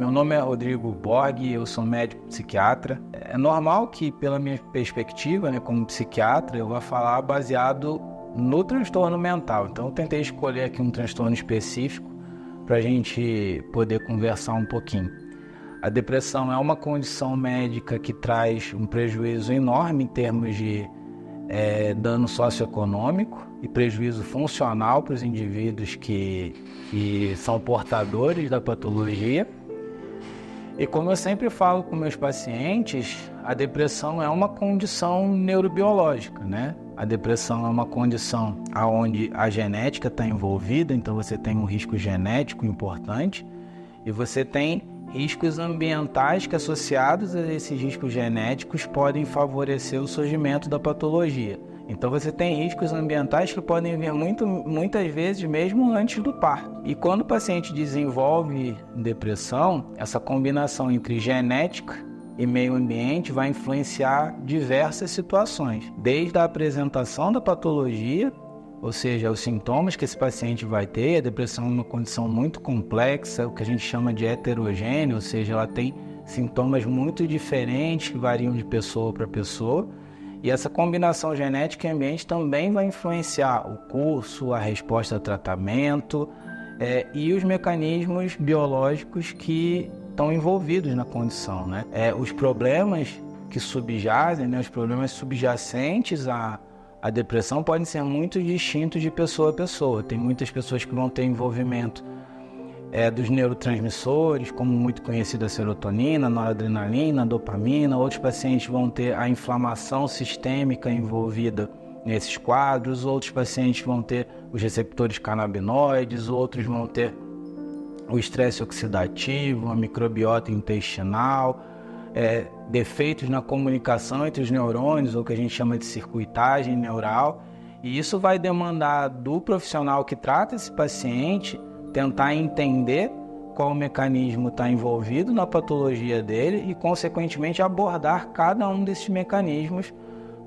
Meu nome é Rodrigo Borg, eu sou médico psiquiatra. É normal que, pela minha perspectiva, como psiquiatra, eu vá falar baseado no transtorno mental. Então, eu tentei escolher aqui um transtorno específico para a gente poder conversar um pouquinho. A depressão é uma condição médica que traz um prejuízo enorme em termos de dano socioeconômico e prejuízo funcional para os indivíduos que são portadores da patologia. E como eu sempre falo com meus pacientes, a depressão é uma condição neurobiológica, A depressão é uma condição onde a genética está envolvida, então você tem um risco genético importante e você tem riscos ambientais que, associados a esses riscos genéticos, podem favorecer o surgimento da patologia. Então você tem riscos ambientais que podem vir muitas vezes mesmo antes do parto. E quando o paciente desenvolve depressão, essa combinação entre genética e meio ambiente vai influenciar diversas situações, desde a apresentação da patologia, ou seja, os sintomas que esse paciente vai ter. A depressão é uma condição muito complexa, o que a gente chama de heterogênea, ou seja, ela tem sintomas muito diferentes que variam de pessoa para pessoa. E essa combinação genética e ambiente também vai influenciar o curso, a resposta ao tratamento e os mecanismos biológicos que estão envolvidos na condição, Os problemas que subjazem, os problemas subjacentes à depressão podem ser muito distintos de pessoa a pessoa. Tem muitas pessoas que vão ter envolvimento dos neurotransmissores, como muito conhecida a serotonina, noradrenalina, dopamina. Outros pacientes vão ter a inflamação sistêmica envolvida nesses quadros. Outros pacientes vão ter os receptores canabinoides. Outros vão ter o estresse oxidativo, a microbiota intestinal, defeitos na comunicação entre os neurônios, ou que a gente chama de circuitagem neural. E isso vai demandar do profissional que trata esse paciente tentar entender qual mecanismo está envolvido na patologia dele e, consequentemente, abordar cada um desses mecanismos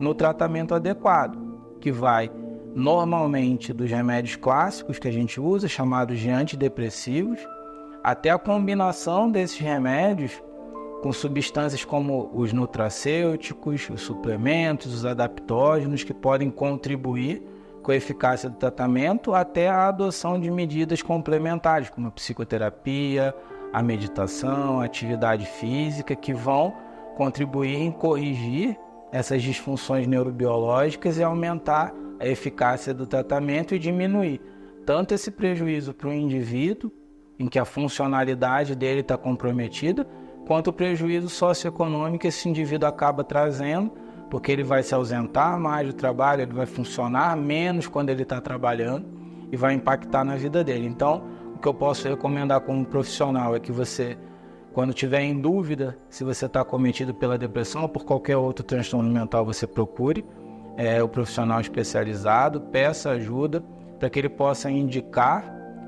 no tratamento adequado, que vai normalmente dos remédios clássicos que a gente usa, chamados de antidepressivos, até a combinação desses remédios com substâncias como os nutracêuticos, os suplementos, os adaptógenos, que podem contribuir com a eficácia do tratamento, até a adoção de medidas complementares, como a psicoterapia, a meditação, a atividade física, que vão contribuir em corrigir essas disfunções neurobiológicas e aumentar a eficácia do tratamento e diminuir tanto esse prejuízo para o indivíduo, em que a funcionalidade dele está comprometida, quanto o prejuízo socioeconômico que esse indivíduo acaba trazendo, porque ele vai se ausentar mais do trabalho, ele vai funcionar menos quando ele está trabalhando e vai impactar na vida dele. Então, o que eu posso recomendar como profissional é que você, quando tiver em dúvida se você está acometido pela depressão ou por qualquer outro transtorno mental, você procure o profissional especializado, peça ajuda para que ele possa indicar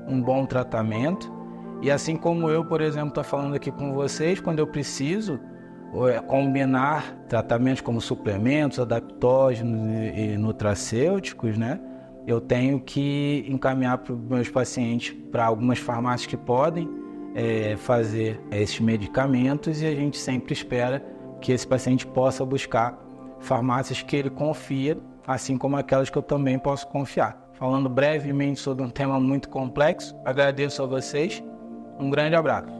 um bom tratamento. E assim como eu, por exemplo, estou falando aqui com vocês, quando eu preciso combinar tratamentos como suplementos, adaptógenos e nutracêuticos, eu tenho que encaminhar para os meus pacientes para algumas farmácias que podem fazer esses medicamentos, e a gente sempre espera que esse paciente possa buscar farmácias que ele confia, assim como aquelas que eu também posso confiar. Falando brevemente sobre um tema muito complexo, agradeço a vocês, um grande abraço.